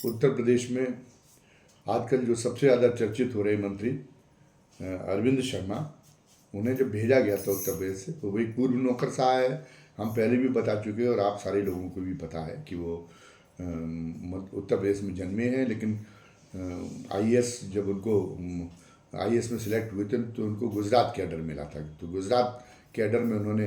उत्तर प्रदेश में आजकल जो सबसे ज़्यादा चर्चित हो रहे मंत्री अरविंद शर्मा, उन्हें जब भेजा गया था उत्तर प्रदेश से, तो वो एक पूर्व नौकरशाह है। हम पहले भी बता चुके हैं और आप सारे लोगों को भी पता है कि वो उत्तर प्रदेश में जन्मे हैं, लेकिन आईएएस जब उनको आईएएस में सिलेक्ट हुए थे तो उनको गुजरात कैडर मिला था। तो गुजरात कैडर में उन्होंने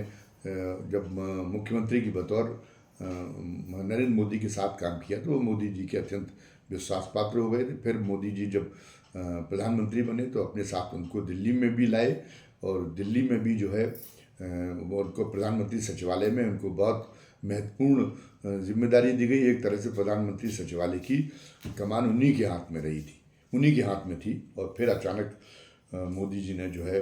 जब मुख्यमंत्री की बतौर नरेंद्र मोदी के साथ काम किया तो वो मोदी जी के अत्यंत विश्वास पात्र हो गए थे। फिर मोदी जी जब प्रधानमंत्री बने तो अपने साथ उनको दिल्ली में भी लाए, और दिल्ली में भी जो है वो उनको प्रधानमंत्री सचिवालय में उनको बहुत महत्वपूर्ण जिम्मेदारी दी गई। एक तरह से प्रधानमंत्री सचिवालय की कमान उन्हीं के हाथ में रही थी, उन्हीं के हाथ में थी। और फिर अचानक मोदी जी ने जो है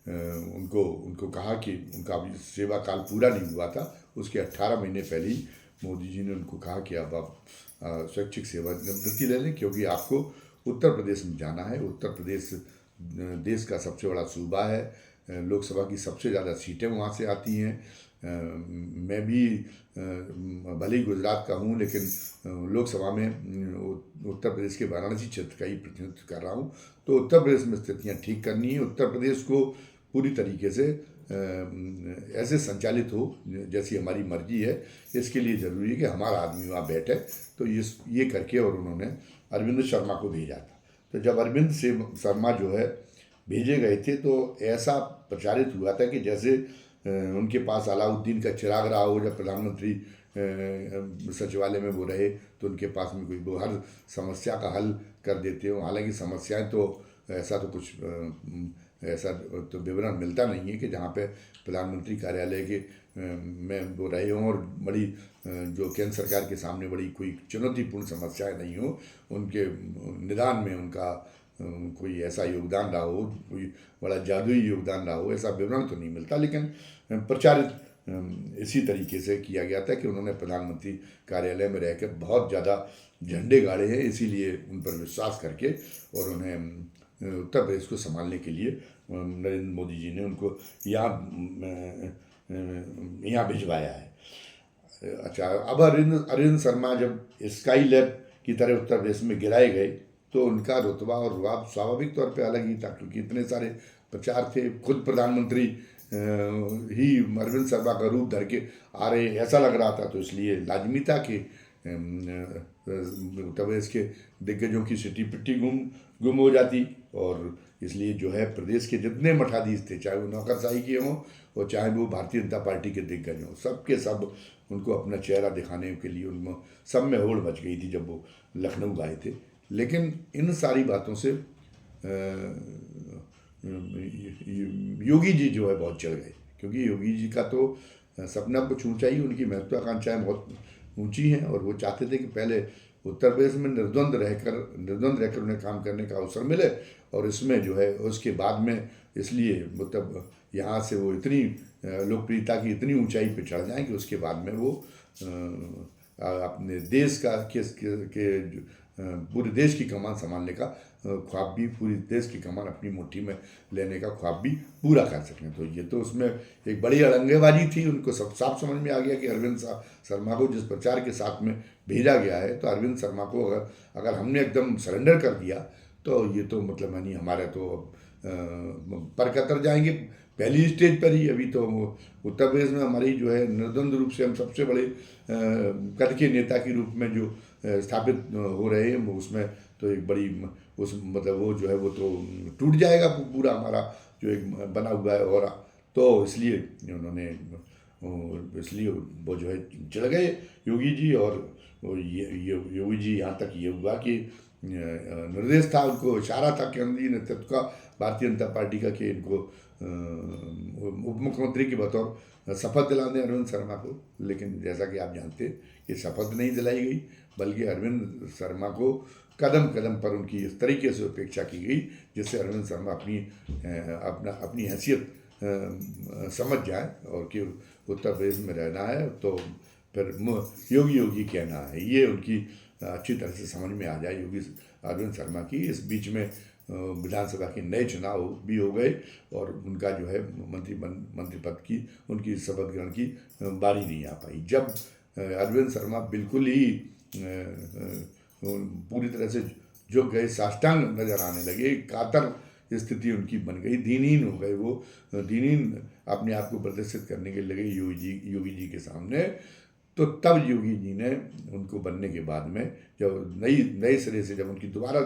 उनको कहा कि उनका अभी सेवा काल पूरा नहीं हुआ था, उसके 18 महीने पहले ही मोदी जी ने उनको कहा कि अब आप स्वैच्छिक सेवानिवृत्ति ले लें, क्योंकि आपको उत्तर प्रदेश में जाना है। उत्तर प्रदेश देश का सबसे बड़ा सूबा है, लोकसभा की सबसे ज़्यादा सीटें वहाँ से आती हैं। मैं भी भले ही गुजरात का हूँ, लेकिन लोकसभा में उत्तर प्रदेश के वाराणसी क्षेत्र का ही प्रतिनिधित्व कर रहा हूँ। तो उत्तर प्रदेश में स्थितियाँ ठीक करनी है, उत्तर प्रदेश को पूरी तरीके से ऐसे संचालित हो जैसी हमारी मर्जी है। इसके लिए ज़रूरी है कि हमारा आदमी वहाँ बैठे। तो ये करके और उन्होंने अरविंद शर्मा को भेजा था। तो जब अरविंद शर्मा जो है भेजे गए थे तो ऐसा प्रचारित हुआ था कि जैसे उनके पास अलाउद्दीन का चिराग रहा हो। जब प्रधानमंत्री सचिवालय में वो रहे तो उनके पास में कोई वो हर समस्या का हल कर देते हो। हालांकि समस्याएं तो ऐसा तो कुछ ऐसा तो विवरण मिलता नहीं है कि जहाँ पे प्रधानमंत्री कार्यालय के में वो रहे हों और बड़ी जो केंद्र सरकार के सामने बड़ी कोई चुनौतीपूर्ण समस्याएं नहीं हो, उनके निदान में उनका कोई ऐसा योगदान रहा हो, कोई बड़ा जादुई योगदान रहा हो, ऐसा विवरण तो नहीं मिलता। लेकिन प्रचारित इसी तरीके से किया गया था कि उन्होंने प्रधानमंत्री कार्यालय में रहकर बहुत ज़्यादा झंडे गाड़े हैं, इसीलिए उन पर विश्वास करके और उन्हें उत्तर प्रदेश को संभालने के लिए नरेंद्र मोदी जी ने उनको यहाँ भिजवाया है। अच्छा, अब अरविंद शर्मा जब स्काई लैब की तरह उत्तर प्रदेश में गिराए गए तो उनका रुतबा और रुआब स्वाभाविक तौर पे अलग ही था, क्योंकि इतने सारे प्रचार थे। खुद प्रधानमंत्री ही अरविंद शर्मा का रूप धर के आ रहे ऐसा लग रहा था, तो इसलिए लाजमी था कि उत्तर प्रदेश के दिग्गजों की सिटी पिट्टी गुम हो जाती। और इसलिए जो है प्रदेश के जितने मठाधीश थे, चाहे वो नौकरशाही के हों और चाहे वो भारतीय जनता पार्टी के दिग्गज हों, सब के सब उनको अपना चेहरा दिखाने के लिए उनमें सब में होड़ मच गई थी जब वो लखनऊ आए थे। लेकिन इन सारी बातों से योगी जी जो है बहुत चढ़ गए, क्योंकि योगी जी का तो सपना कुछ ऊंचा ही, उनकी महत्वाकांक्षाएं बहुत ऊंची हैं और वो चाहते थे कि पहले उत्तर प्रदेश में निर्द्वंद रहकर उन्हें काम करने का अवसर मिले, और इसमें जो है उसके बाद में इसलिए मतलब यहाँ से वो इतनी लोकप्रियता की इतनी ऊंचाई पे चढ़ जाएं कि उसके बाद में वो अपने देश का के पूरे देश की कमान संभालने का ख्वाब भी, पूरी देश की कमान अपनी मुट्ठी में लेने का ख्वाब भी पूरा कर सकें। तो ये तो उसमें एक बड़ी अड़ंगेबाजी थी। उनको सब साफ समझ में आ गया कि अरविंद शर्मा को जिस प्रचार के साथ में भेजा गया है, तो अरविंद शर्मा को अगर हमने एकदम सरेंडर कर दिया तो ये तो मतलब नहीं, हमारे तो पर कतर जाएंगे पहली स्टेज पर ही। अभी तो उत्तर प्रदेश में हमारी जो है निर्द्वंद रूप से हम सबसे बड़े कद के नेता के रूप में जो स्थापित हो रहे हैं, वो उसमें तो एक बड़ी उस मतलब वो जो है वो तो टूट जाएगा पूरा हमारा जो एक बना हुआ है। और तो इसलिए उन्होंने इसलिए वो जो है चढ़ गए योगी जी। और योगी जी यहाँ तक ये हुआ कि निर्देश था, उनको इशारा था केंद्रीय नेतृत्व का, भारतीय जनता पार्टी का, कि इनको उप मुख्यमंत्री के बतौर शपथ दिलाने अरविंद शर्मा को। लेकिन जैसा कि आप जानते हैं कि शपथ नहीं दिलाई गई, बल्कि अरविंद शर्मा को कदम कदम पर उनकी इस तरीके से उपेक्षा की गई जिससे अरविंद शर्मा अपनी हैसियत समझ जाए और कि उत्तर प्रदेश में रहना है तो फिर योगी कहना है, ये उनकी अच्छी तरह से समझ में आ जाए योगी अरविंद शर्मा की। इस बीच में विधानसभा के नए चुनाव भी हो गए और उनका जो है मंत्री पद की उनकी शपथ ग्रहण की बारी नहीं आ पाई। जब अरविंद शर्मा बिल्कुल ही पूरी तरह से झुक गए, साष्टांग नजर आने लगे, कातर स्थिति उनकी बन गई, दीनहीन हो गए वो, दीनहीन अपने आप को प्रदर्शित करने के लगे योगी जी के सामने। तो तब योगी जी ने उनको बनने के बाद में जब नए सिरे से जब उनकी दोबारा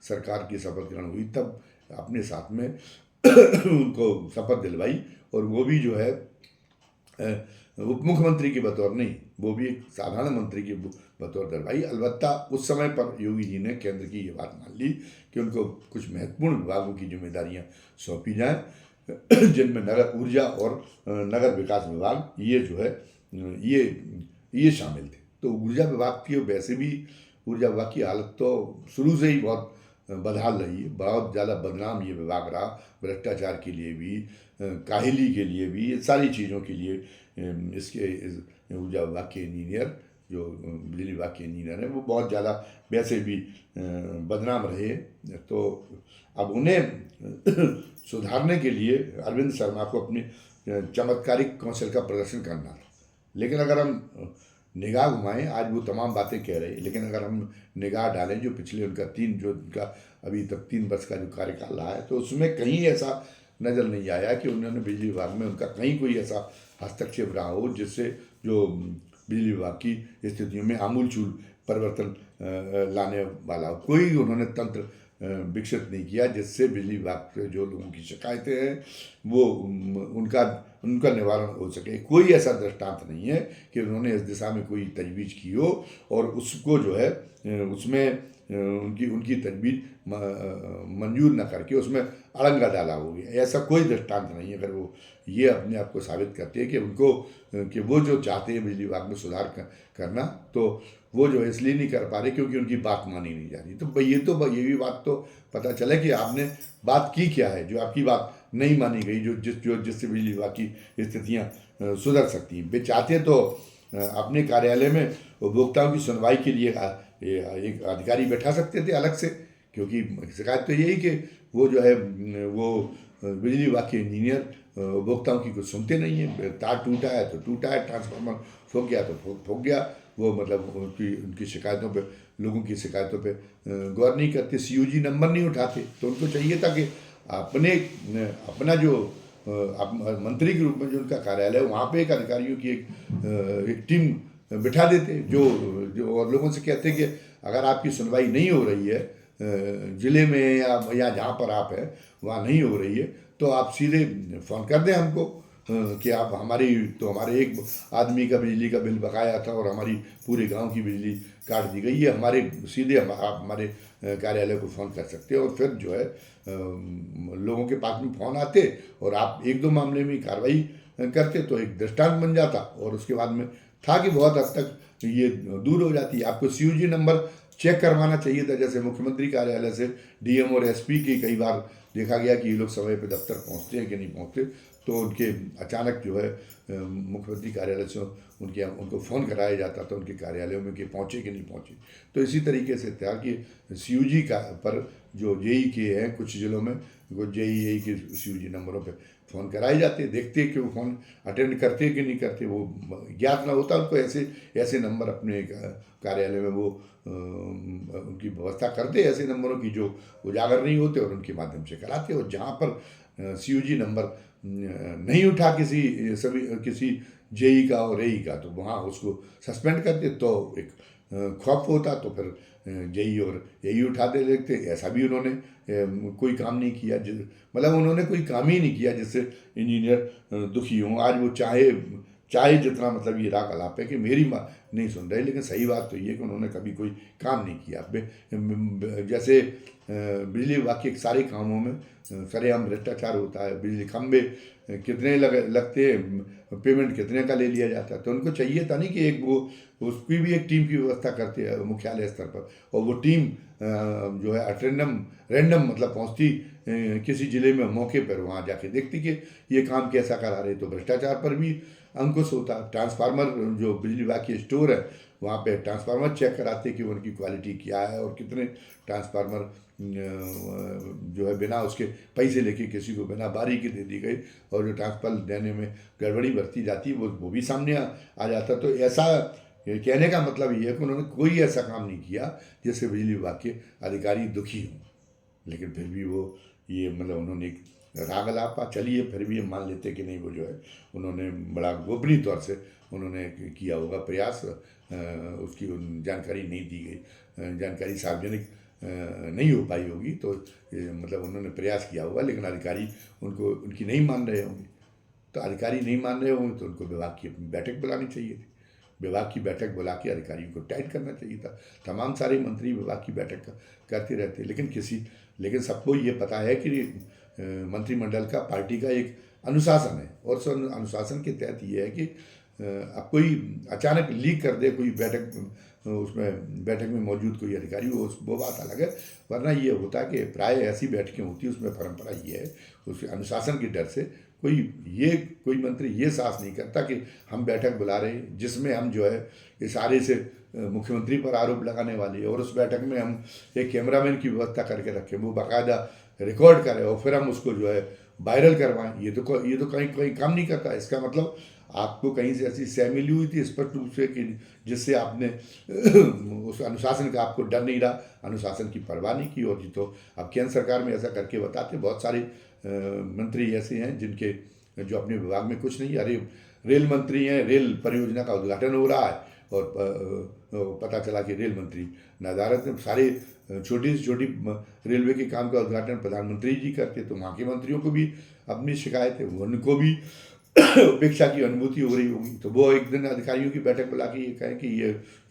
सरकार की शपथ ग्रहण हुई, तब अपने साथ में उनको शपथ दिलवाई, और वो भी जो है उप मुख्यमंत्री के बतौर नहीं, वो भी एक साधारण मंत्री के बतौर दिलवाई। अलबत्ता उस समय पर योगी जी ने केंद्र की ये बात मान ली कि उनको कुछ महत्वपूर्ण विभागों की जिम्मेदारियां सौंपी जाएं, जिनमें नगर ऊर्जा और नगर विकास विभाग ये जो है ये शामिल थे। तो ऊर्जा विभाग की वैसे भी ऊर्जा विभाग की हालत तो शुरू से ही बहुत बदहाल रही है, बहुत ज़्यादा बदनाम ये विभाग रहा, भ्रष्टाचार के लिए भी, काहिली के लिए भी, ये सारी चीज़ों के लिए इसके ऊर्जा विभाग के इंजीनियर, जो बिजली विभाग के इंजीनियर हैं, वो बहुत ज़्यादा वैसे भी बदनाम रहे। तो अब उन्हें सुधारने के लिए अरविंद शर्मा को अपनी चमत्कारिक कौशल का प्रदर्शन करना था। लेकिन अगर हम निगाह घुमाएं, आज वो तमाम बातें कह रहे हैं, लेकिन अगर हम निगाह डालें जो पिछले उनका अभी तक 3 वर्ष का जो कार्यकाल रहा है, तो उसमें कहीं ऐसा नज़र नहीं आया कि उन्होंने बिजली विभाग में उनका कहीं कोई ऐसा हस्तक्षेप रहा हो जिससे जो बिजली विभाग की स्थितियों में आमूलचूल परिवर्तन लाने वाला हो। कोई उन्होंने तंत्र विकसित नहीं किया जिससे बिजली विभाग के जो लोगों की शिकायतें हैं वो उनका निवारण हो सके। कोई ऐसा दृष्टांत नहीं है कि उन्होंने इस दिशा में कोई तजवीज़ की हो और उसको जो है उसमें उनकी तजवीज़ मंजूर न करके उसमें अड़ंगा डाला हो गया, ऐसा कोई दृष्टांत नहीं है। अगर वो ये अपने आप को साबित करते हैं कि वो जो चाहते हैं बिजली विभाग में सुधार करना, तो वो जो है इसलिए नहीं कर पा रहे क्योंकि उनकी बात मानी नहीं जा रही। तो ये भी बात तो पता चले कि आपने बात की क्या है जो आपकी बात नहीं मानी गई, जिससे बिजली विभाग की स्थितियाँ सुधर सकती हैं। वे चाहते तो अपने कार्यालय में उपभोक्ताओं की सुनवाई के लिए एक अधिकारी बैठा सकते थे अलग से, क्योंकि शिकायत तो यही कि वो जो है वो बिजली विभाग के इंजीनियर उपभोक्ताओं की कुछ सुनते नहीं है। तार टूटा है तो टूटा है, ट्रांसफार्मर फूक गया तो फूक गया, वो मतलब उनकी शिकायतों पे, लोगों की शिकायतों पे गौर नहीं करते, CUG नंबर नहीं उठाते। तो उनको चाहिए था कि अपना जो मंत्री के रूप में जो उनका कार्यालय है वहाँ पे एक अधिकारियों की एक टीम बिठा देते जो और लोगों से कहते कि अगर आपकी सुनवाई नहीं हो रही है ज़िले में या जहाँ पर आप हैं वहाँ नहीं हो रही है, तो आप सीधे फ़ोन कर दें हमको कि आप हमारे एक आदमी का बिजली का बिल बकाया था और हमारी पूरे गांव की बिजली काट दी गई है। सीधे आप हमारे कार्यालय को फ़ोन कर सकते हैं और फिर जो है लोगों के पास में फ़ोन आते और आप 1-2 मामले में कार्रवाई करते तो एक दृष्टांत बन जाता। और उसके बाद में था कि बहुत हद तक ये दूर हो जाती। आपको CUG नंबर चेक करवाना चाहिए था, जैसे मुख्यमंत्री कार्यालय से DM और SP की कई बार देखा गया कि ये लोग समय पे दफ्तर पहुंचते हैं कि नहीं पहुंचते, तो उनके अचानक जो है मुख्यमंत्री कार्यालय से उनको फ़ोन कराया जाता था उनके कार्यालयों में कि पहुंचे कि नहीं पहुंचे। तो इसी तरीके से था कि CUG का पर जो JEE के हैं कुछ ज़िलों में वो JEE के CUG नंबरों पे फ़ोन कराए जाते, देखते कि वो फ़ोन अटेंड करते कि नहीं करते, वो ज्ञात ना होता उनको। ऐसे नंबर अपने कार्यालय में वो उनकी व्यवस्था करते ऐसे नंबरों की जो उजागर नहीं होते और उनके माध्यम से कराते। और जहाँ पर CUG नंबर नहीं उठा किसी JEE का और AE का, तो वहाँ उसको सस्पेंड करते। तो एक खौफ होता, तो फिर JEE और AE उठा दे लेते। ऐसा भी उन्होंने कोई काम नहीं किया, मतलब उन्होंने कोई काम ही नहीं किया जिससे इंजीनियर दुखी हों। आज वो चाहे जितना मतलब ये राग अलाप है कि मेरी बात नहीं सुन रहे, लेकिन सही बात तो ये कि उन्होंने कभी कोई काम नहीं किया। जैसे बिजली विभाग के सारे कामों में सरेआम भ्रष्टाचार होता है। बिजली खंभे कितने लगते हैं, पेमेंट कितने का ले लिया जाता है। तो उनको चाहिए था नहीं कि उसकी भी एक टीम की व्यवस्था करते हैं मुख्यालय स्तर पर, और वो टीम जो है रैंडम मतलब पहुंचती किसी ज़िले में मौके पर, वहाँ जाके देखती कि ये काम कैसा करा रहे। तो भ्रष्टाचार पर भी अंकुश होता। ट्रांसफार्मर जो बिजली विभाग की स्टोर है वहाँ पे ट्रांसफार्मर चेक कराते कि उनकी क्वालिटी क्या है और कितने ट्रांसफार्मर जो है बिना उसके पैसे लेके किसी को बिना बारी के दे दी गई, और जो ट्रांसफार्मर देने में गड़बड़ी बरती जाती वो भी सामने आ जाता। तो ऐसा ये कहने का मतलब ये है कि उन्होंने कोई ऐसा काम नहीं किया जिससे बिजली विभाग के अधिकारी दुखी हों, लेकिन फिर भी वो ये मतलब उन्होंने एक राग अलापा, चलिए फिर भी हम मान लेते कि नहीं, वो जो है उन्होंने बड़ा गोपनीय तौर से उन्होंने किया होगा प्रयास, उसकी जानकारी नहीं दी गई, जानकारी सार्वजनिक नहीं हो पाई होगी, तो मतलब उन्होंने प्रयास किया होगा, लेकिन अधिकारी उनको उनकी नहीं मान रहे होंगे। तो अधिकारी नहीं मान रहे होंगे तो उनको विभाग की अपनी बैठक बुलानी चाहिए थी, विभाग की बैठक बुला के अधिकारियों को टाइट करना चाहिए था। तमाम सारे मंत्री विभाग की बैठक करते रहते, लेकिन सबको ये पता है कि मंत्रिमंडल का पार्टी का एक अनुशासन है, और उस अनुशासन के तहत ये है कि अब कोई अचानक लीक कर दे कोई उसमें बैठक में मौजूद कोई अधिकारी, वो बात अलग है, वरना ये होता है कि प्राय ऐसी बैठकें होती है, उसमें परंपरा ये है, उस अनुशासन के डर से कोई मंत्री ये साहस नहीं करता कि हम बैठक बुला रहे हैं जिसमें हम जो है इशारे से मुख्यमंत्री पर आरोप लगाने वाली है, और उस बैठक में हम एक कैमरामैन की व्यवस्था करके रखें, वो बाकायदा रिकॉर्ड करें और फिर हम उसको जो है वायरल करवाएं। ये तो कहीं काम नहीं करता। इसका मतलब आपको कहीं से ऐसी सह मिली हुई थी स्पष्ट रूप से कि जिससे आपने उस अनुशासन का आपको डर नहीं रहा, अनुशासन की परवाह नहीं की। और जी तो अब केंद्र सरकार में ऐसा करके बताते, बहुत सारे मंत्री ऐसे हैं जिनके जो अपने विभाग में कुछ नहीं, अरे रेल मंत्री हैं, रेल परियोजना का उद्घाटन हो रहा है और पता चला कि रेल मंत्री नदारत में, सारे छोटी से छोटी रेलवे के काम का उद्घाटन प्रधानमंत्री जी करते, तो वहाँ के मंत्रियों को भी अपनी शिकायत है, उनको भी उपेक्षा की अनुभूति हो रही होगी, तो वो एक दिन अधिकारियों की बैठक बुला के ये कहें कि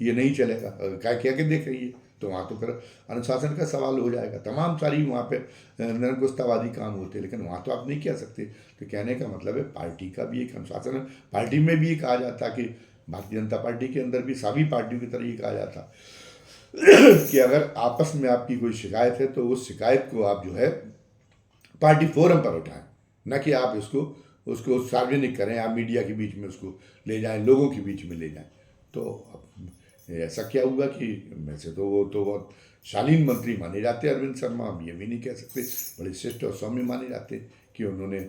ये नहीं चलेगा, क्या के देख रही है, तो वहाँ तो फिर अनुशासन का सवाल हो जाएगा। तमाम सारी वहाँ पे निरंकुशतावादी काम होते हैं, लेकिन वहाँ तो आप नहीं कह सकते। तो कहने का मतलब है पार्टी का भी एक अनुशासन है। पार्टी में भी ये कहा जाता कि भारतीय जनता पार्टी के अंदर भी सभी पार्टियों की तरह ये कहा जाता कि अगर आपस में आपकी कोई शिकायत है तो उस शिकायत को आप जो है पार्टी फोरम पर उठाएं, न कि आप उसको सार्वजनिक करें, आप मीडिया के बीच में उसको ले जाएं, लोगों के बीच में ले जाएं। तो ऐसा क्या हुआ कि वैसे तो वो तो बहुत शालीन मंत्री माने जाते हैं अरविंद शर्मा, हम ये भी नहीं कह सकते, बड़े श्रेष्ठ और सौम्य माने जाते कि उन्होंने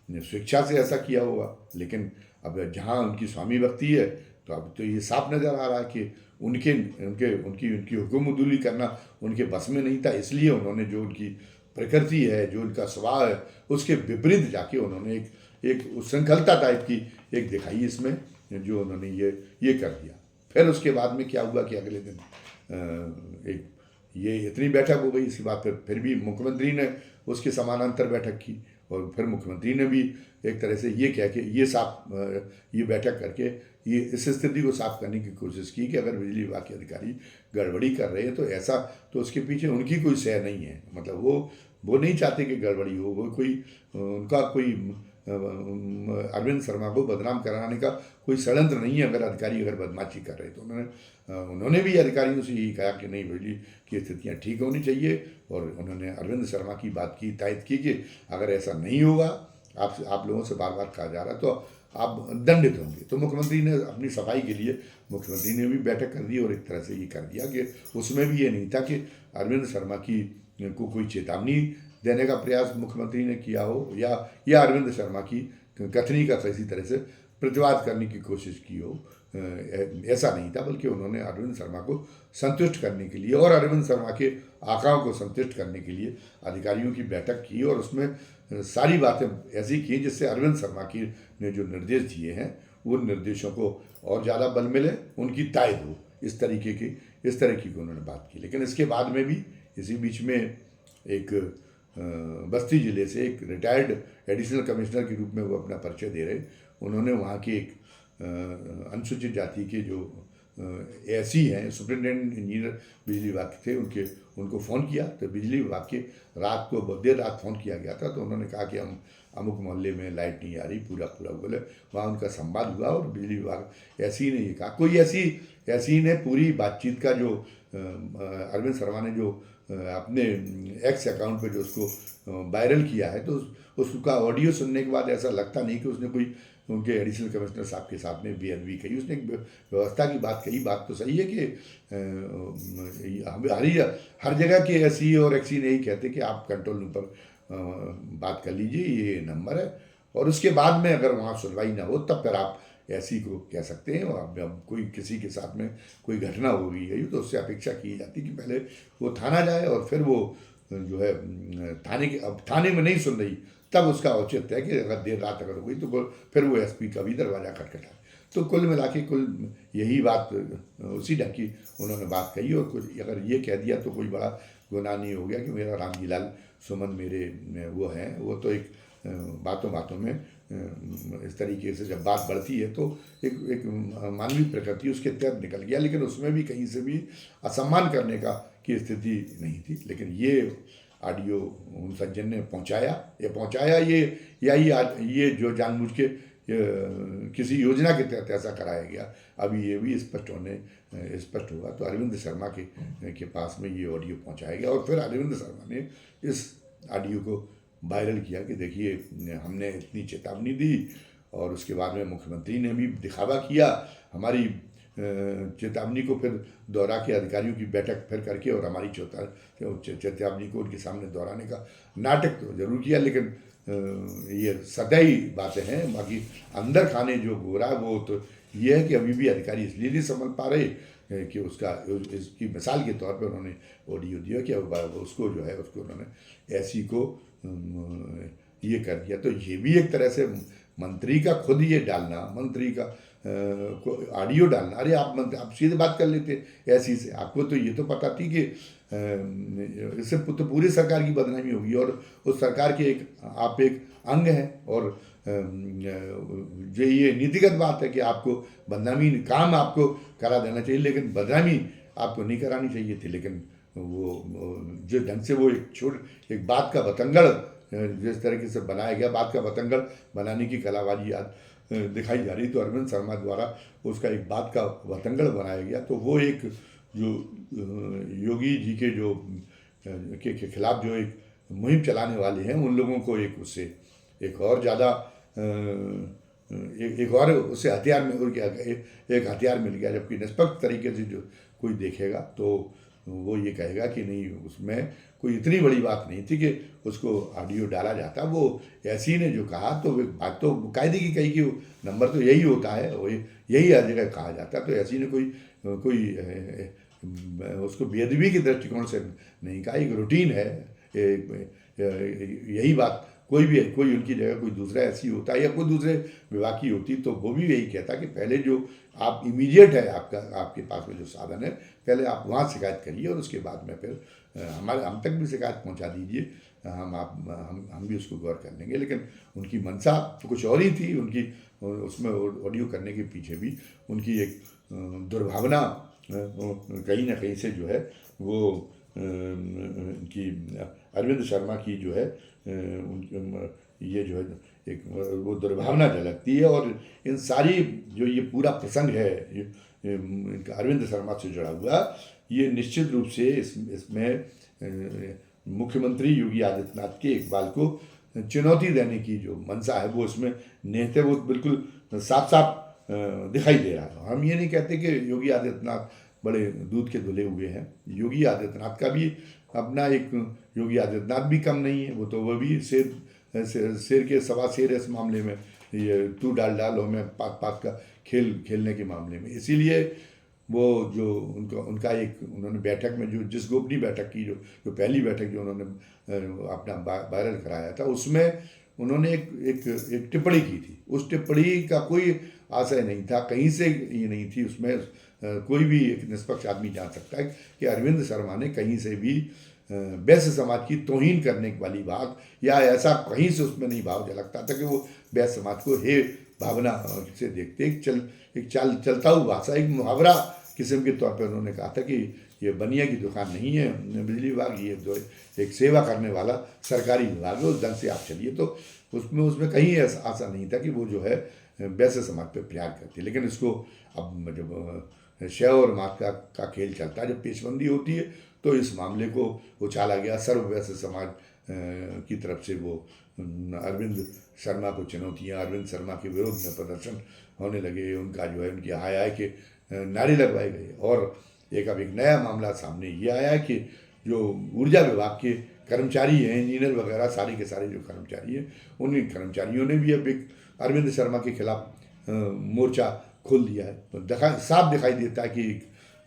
स्वेच्छा से ऐसा किया होगा। लेकिन अब जहाँ उनकी स्वामी भक्ति है तो अब तो ये साफ नज़र आ रहा है कि उनकी हुक्मदुली करना उनके बस में नहीं था, इसलिए उन्होंने जो उनकी प्रकृति है, जो उनका स्वभाव है, उसके विपरीत जाके उन्होंने एक उच्छृंखलता टाइप की एक दिखाई इसमें, जो उन्होंने ये कर दिया। फिर उसके बाद में क्या हुआ कि अगले दिन ये इतनी बैठक हो गई, इसके बाद फिर भी मुख्यमंत्री ने उसके समानांतर बैठक की, और फिर मुख्यमंत्री ने भी एक तरह से ये कह के ये बैठक करके ये इस स्थिति को साफ करने की कोशिश की कि अगर बिजली विभाग के अधिकारी गड़बड़ी कर रहे हैं तो ऐसा, तो उसके पीछे उनकी कोई सह नहीं है, मतलब वो नहीं चाहते कि गड़बड़ी हो, वो उनका कोई अरविंद शर्मा को बदनाम कराने का कोई षड्यंत्र नहीं है। अगर बदमाशी कर रहे तो उन्होंने भी अधिकारियों से यही कहा कि नहीं, बिजली की स्थितियाँ ठीक होनी चाहिए, और उन्होंने अरविंद शर्मा की बात की, तायद की कि अगर ऐसा नहीं होगा, आप लोगों से बार बार कहा जा रहा तो आप दंडित होंगे। तो मुख्यमंत्री ने अपनी सफाई के लिए मुख्यमंत्री ने भी बैठक कर दी, और एक तरह से ये कर दिया कि उसमें भी ये नहीं था कि अरविंद शर्मा को कोई चेतावनी देने का प्रयास मुख्यमंत्री ने किया हो, या अरविंद शर्मा की कथनी का किसी तरह से प्रतिवाद करने की कोशिश की हो, ऐसा नहीं था। बल्कि उन्होंने अरविंद शर्मा को संतुष्ट करने के लिए और अरविंद शर्मा के आकाओं को संतुष्ट करने के लिए अधिकारियों की बैठक की, और उसमें सारी बातें ऐसी की जिससे अरविंद शर्मा की ने जो निर्देश दिए हैं उन निर्देशों को और ज़्यादा बल मिले, उनकी तायद हो, इस तरह की उन्होंने बात की। लेकिन इसके बाद में भी इसी बीच में एक बस्ती ज़िले से एक रिटायर्ड एडिशनल कमिश्नर के रूप में वो अपना परिचय दे रहे, उन्होंने वहाँ के एक अनुसूचित जाति के जो एसी हैं, सुपरिटेंडेंट इंजीनियर बिजली विभाग थे, उनको फ़ोन किया। तो बिजली विभाग के देर रात फ़ोन किया गया था, तो उन्होंने कहा कि हम अमुक मोहल्ले में लाइट नहीं आ रही, पूरा बोले। वहाँ उनका संवाद हुआ और बिजली विभाग एसी ने ये कहा, कोई एसी ने पूरी बातचीत का जो अरविंद शर्मा ने जो अपने एक्स अकाउंट पे जो उसको वायरल किया है, तो उसका ऑडियो सुनने के बाद ऐसा लगता नहीं कि उसने कोई उनके एडिशनल कमिश्नर साहब के साथ में बेअदबी कही। उसने एक व्यवस्था की बात कही। बात तो सही है कि हर जगह के एसी और एक्सी ने यही कहते कि आप कंट्रोल रूम पर बात कर लीजिए, ये नंबर है, और उसके बाद में अगर वहाँ सुनवाई ना हो तब फिर आप ऐसी को कह सकते हैं। और अब कोई किसी के साथ में कोई घटना हो गई है तो उससे अपेक्षा की जाती कि पहले वो थाना जाए और फिर वो जो है अब थाने में नहीं सुन रही तब उसका औचित्य है कि अगर देर रात अगर हो गई तो फिर वो एसपी का भी दरवाज़ा खटखटाए। तो कुल मिला के कुल यही बात उसी ढंग की उन्होंने बात कही। और कुछ अगर ये कह दिया तो कोई बड़ा गुनाह नहीं हो गया कि मेरा रामजी लाल सुमन मेरे वो हैं। वो तो एक बातों बातों में इस तरीके से जब बात बढ़ती है तो एक मानवीय प्रकृति उसके तहत निकल गया, लेकिन उसमें भी कहीं से भी असम्मान करने का की स्थिति नहीं थी। लेकिन ये ऑडियो उन सज्जन ने पहुंचाया ये जो जानबूझ के किसी योजना के तहत ऐसा कराया गया। अभी ये भी स्पष्ट होगा। तो अरविंद शर्मा के पास में ये ऑडियो पहुंचाया गया और फिर अरविंद शर्मा ने इस ऑडियो को वायरल किया कि देखिए हमने इतनी चेतावनी दी और उसके बाद में मुख्यमंत्री ने भी दिखावा किया हमारी चेतावनी को, फिर दोहरा के अधिकारियों की बैठक फिर करके और हमारी चेतावनी को उनके सामने दोहराने का नाटक तो जरूर किया। लेकिन ये सतही बातें हैं, बाकी अंदर खाने जो हो रहा है वो तो ये है कि अभी भी अधिकारी इसलिए नहीं समझ पा रहे कि इसकी मिसाल के तौर पर उन्होंने ऑडियो दिया कि उसको जो है उसको उन्होंने ऐसी को ये कर दिया। तो ये भी एक तरह से मंत्री का खुद ये डालना, मंत्री का ऑडियो डालना। अरे आप सीधे बात कर लेते ऐसी से, आपको तो ये तो पता थी कि इससे तो पूरी सरकार की बदनामी होगी और उस सरकार के आप एक अंग हैं। और जो ये नीतिगत बात है कि आपको बदनामी काम आपको करा देना चाहिए, लेकिन बदनामी आपको नहीं करानी चाहिए थी। लेकिन वो जिस ढंग से वो एक बात का बतंगड़ जिस तरीके से बनाया गया, बात का बतंगड़ बनाने की कलाबाजी दिखाई जा रही, तो अरविंद शर्मा द्वारा उसका एक बात का बतंगड़ बनाया गया। तो वो एक जो योगी जी के जो के खिलाफ जो एक मुहिम चलाने वाले हैं उन लोगों को उससे एक और ज़्यादा एक और उससे हथियार एक हथियार मिल गया। जबकि निष्पक्ष तरीके से जो कोई देखेगा तो वो ये कहेगा कि नहीं, उसमें कोई इतनी बड़ी बात नहीं थी कि उसको ऑडियो डाला जाता। वो ऐसी ने जो कहा तो बात तो कायदे की कही कि नंबर तो यही होता है, यही हर जगह कहा जाता। तो ऐसी ने कोई उसको बेअदबी के दृष्टिकोण से नहीं कहा, एक रूटीन है। यही बात कोई उनकी जगह कोई दूसरा ऐसी होता या कोई दूसरे विभाग की होती तो वो भी यही कहता कि पहले जो आप इमीडिएट है आपके पास में जो साधन है, पहले आप वहाँ शिकायत करिए और उसके बाद में फिर हम तक भी शिकायत पहुँचा दीजिए, हम भी उसको गौर कर लेंगे। लेकिन उनकी मंशा तो कुछ और ही थी। उनकी उसमें ऑडियो करने के पीछे भी उनकी एक दुर्भावना कहीं ना कहीं से जो है वो उनकी अरविंद शर्मा की जो है ये जो है एक वो दुर्भावना झलकती है। और इन सारी जो ये पूरा प्रसंग है इनका अरविंद शर्मा से जुड़ा हुआ, ये निश्चित रूप से इसमें मुख्यमंत्री योगी आदित्यनाथ के इकबाल को चुनौती देने की जो मंशा है वो इसमें निहित है। वो बिल्कुल साफ साफ दिखाई दे रहा है। हम ये नहीं कहते कि योगी आदित्यनाथ बड़े दूध के धुले हुए हैं। योगी आदित्यनाथ का भी अपना एक योगी आदित्यनाथ भी कम नहीं है। वो भी शेर के सवा शेर इस मामले में, ये तू डाल और मैं पाक का खेलने के मामले में। इसीलिए वो जो उनका एक उन्होंने बैठक में जिस गोपनीय बैठक की जो पहली बैठक जो उन्होंने अपना वायरल कराया था, उसमें उन्होंने एक टिप्पणी की थी। उस टिप्पणी का कोई आशय नहीं था, कहीं से ये नहीं थी। उसमें कोई भी एक निष्पक्ष आदमी जान सकता है कि अरविंद शर्मा ने कहीं से भी वैश्य समाज की तौहीन करने वाली बात या ऐसा कहीं से उसमें नहीं भाव झलकता था कि वो वैश्य समाज को हे भावना से देखते। एक चलता हुआ भाषा, एक मुहावरा किस्म के तौर पर उन्होंने कहा था कि ये बनिया की दुकान नहीं है बिजली विभाग, ये जो एक सेवा करने वाला सरकारी विभाग है, उस ढंग से आप चलिए। तो उसमें कहीं ऐसा आशा नहीं था कि वो जो है वैश्य समाज पर प्रयाग करती। लेकिन इसको अब जब शव और मात का खेल चलता है, जब पेशबंदी होती है तो इस मामले को उछाला गया सर्व वैश्य समाज की तरफ से। वो अरविंद शर्मा को चुनौतियाँ, अरविंद शर्मा के विरोध में प्रदर्शन होने लगे, उनका जो है उनकी हाय के नारे लगवाए गए। और अब एक नया मामला सामने ये आया है कि जो ऊर्जा विभाग के कर्मचारी हैं, इंजीनियर वगैरह सारे के सारे जो कर्मचारी हैं, उन कर्मचारियों ने भी अब एक अरविंद शर्मा के खिलाफ मोर्चा खोल दिया है। तो साफ दिखाई देता है कि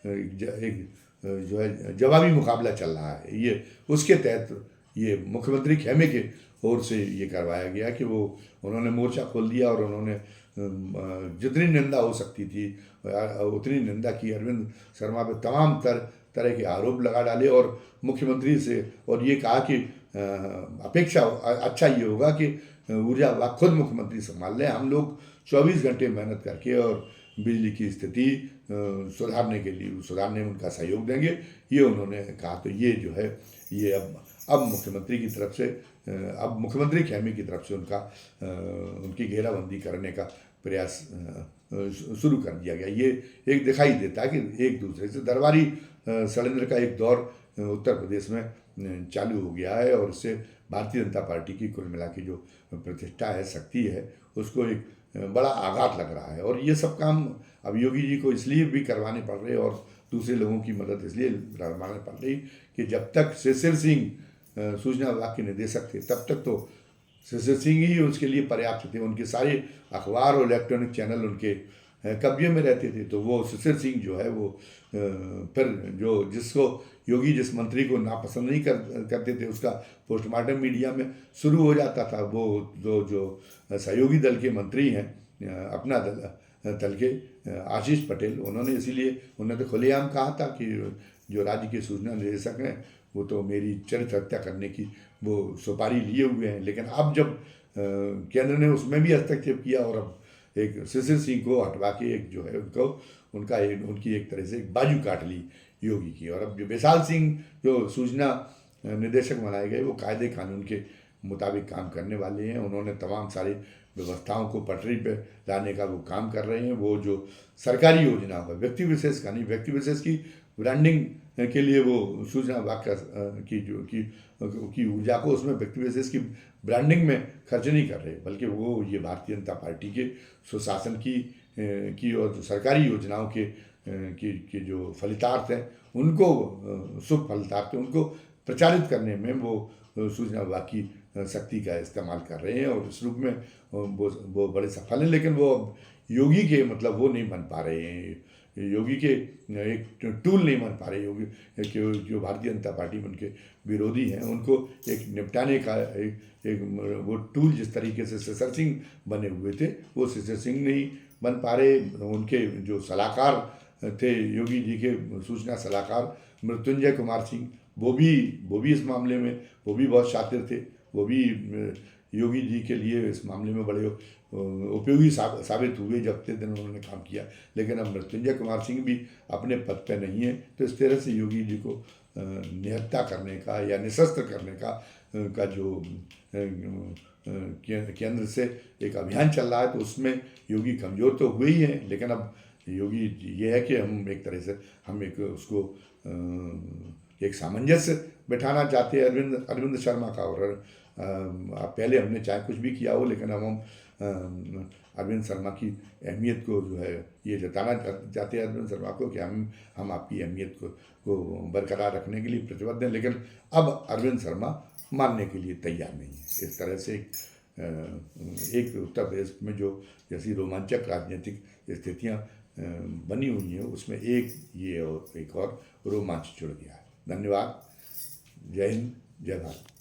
एक जो है जवाबी मुकाबला चल रहा है। ये उसके तहत ये मुख्यमंत्री खेमे के ओर से ये करवाया गया कि वो उन्होंने मोर्चा खोल दिया और उन्होंने जितनी निंदा हो सकती थी उतनी निंदा की। अरविंद शर्मा पे तमाम तरह के आरोप लगा डाले और मुख्यमंत्री से और ये कहा कि अपेक्षा अच्छा ये होगा कि ऊर्जा विभाग खुद मुख्यमंत्री संभाल लें, हम लोग 24 घंटे मेहनत करके और बिजली की स्थिति सुधारने में उनका सहयोग देंगे, ये उन्होंने कहा। तो ये जो है ये अब मुख्यमंत्री की तरफ से अब मुख्यमंत्री खेमे की तरफ से उनकी घेराबंदी करने का प्रयास शुरू कर दिया गया। ये एक दिखाई देता है कि एक दूसरे से दरबारी षड्यंत्र का एक दौर उत्तर प्रदेश में चालू हो गया है और इससे भारतीय जनता पार्टी की कुल मिला के जो प्रतिष्ठा है, शक्ति है, उसको एक बड़ा आघात लग रहा है। और ये सब काम अब योगी जी को इसलिए भी करवाने पड़ रहे और दूसरे लोगों की मदद इसलिए करवाने पड़ रही कि जब तक शिशिर सिंह सूचना विभाग के निदेशक थे तब तक तो शिशिर सिंह ही उसके लिए पर्याप्त थे। उनके सारे अखबार और इलेक्ट्रॉनिक चैनल उनके कब्जे में रहते थे। तो वो शिशिर सिंह जो है वो फिर जिसको योगी जिस मंत्री को नापसंद नहीं करते थे उसका पोस्टमार्टम मीडिया में शुरू हो जाता था। वो जो सहयोगी दल के मंत्री हैं, अपना दल के आशीष पटेल, उन्होंने तो खुलेआम कहा था कि जो राज्य के सूचना निदेशक हैं वो तो मेरी चरित्र हत्या करने की वो सुपारी लिए हुए हैं। लेकिन अब जब केंद्र ने उसमें भी हस्तक्षेप किया और अब एक शिशिर सिंह को हटवा के एक जो है उनकी एक तरह से एक बाजू काट ली योगी की। और अब जो विशाल सिंह जो सूचना निदेशक बनाए गए वो कायदे कानून के मुताबिक काम करने वाले हैं। उन्होंने तमाम सारी व्यवस्थाओं को पटरी पे लाने का वो काम कर रहे हैं। वो जो सरकारी योजनाओं का व्यक्ति विशेष का नहीं, व्यक्ति विशेष की ब्रांडिंग के लिए वो सूचना विभाग की ऊर्जा को उसमें व्यक्ति विशेष की ब्रांडिंग में खर्च नहीं कर रहे, बल्कि वो ये भारतीय जनता पार्टी के सुशासन की और जो सरकारी योजनाओं के जो फलितार्थ हैं उनको शुभ फलितार्थ उनको प्रचारित करने में वो सूचना विभाग की शक्ति का इस्तेमाल कर रहे हैं और इस रूप में वो बड़े सफल हैं। लेकिन वो अब योगी के मतलब वो नहीं बन पा रहे हैं, योगी के एक टूल नहीं बन पा रहे। योगी जो भारतीय जनता पार्टी में उनके विरोधी हैं उनको एक निपटाने का एक वो टूल जिस तरीके से शिशिर सिंह बने हुए थे वो शिशिर सिंह नहीं बन पा रहे। उनके जो सलाहकार थे योगी जी के सूचना सलाहकार मृत्युंजय कुमार सिंह, वो भी इस मामले में वो भी बहुत शातिर थे। वो भी योगी जी के लिए इस मामले में बड़े उपयोगी साबित हुए जब तक दिन उन्होंने काम किया। लेकिन अब मृत्युंजय कुमार सिंह भी अपने पद पर नहीं है। तो इस तरह से योगी जी को निहत्था करने का या निशस्त्र करने का जो केंद्र से एक अभियान चल रहा है तो उसमें योगी कमज़ोर तो हुए ही हैं। लेकिन अब योगी ये है कि हम एक तरह से उसको एक सामंजस्य बिठाना चाहते हैं अरविंद शर्मा का। और पहले हमने चाहे कुछ भी किया हो लेकिन अब हम अरविंद शर्मा की अहमियत को जो है ये जताना चाहते हैं अरविंद शर्मा को कि हम आपकी अहमियत को बरकरार रखने के लिए प्रतिबद्ध हैं। लेकिन अब अरविंद शर्मा मानने के लिए तैयार नहीं है। इस तरह से एक उत्तर प्रदेश में जो जैसी रोमांचक राजनीतिक स्थितियाँ बनी हुई हैं उसमें एक और रोमांच जुड़ गया है। धन्यवाद। जय हिंद, जय भारत।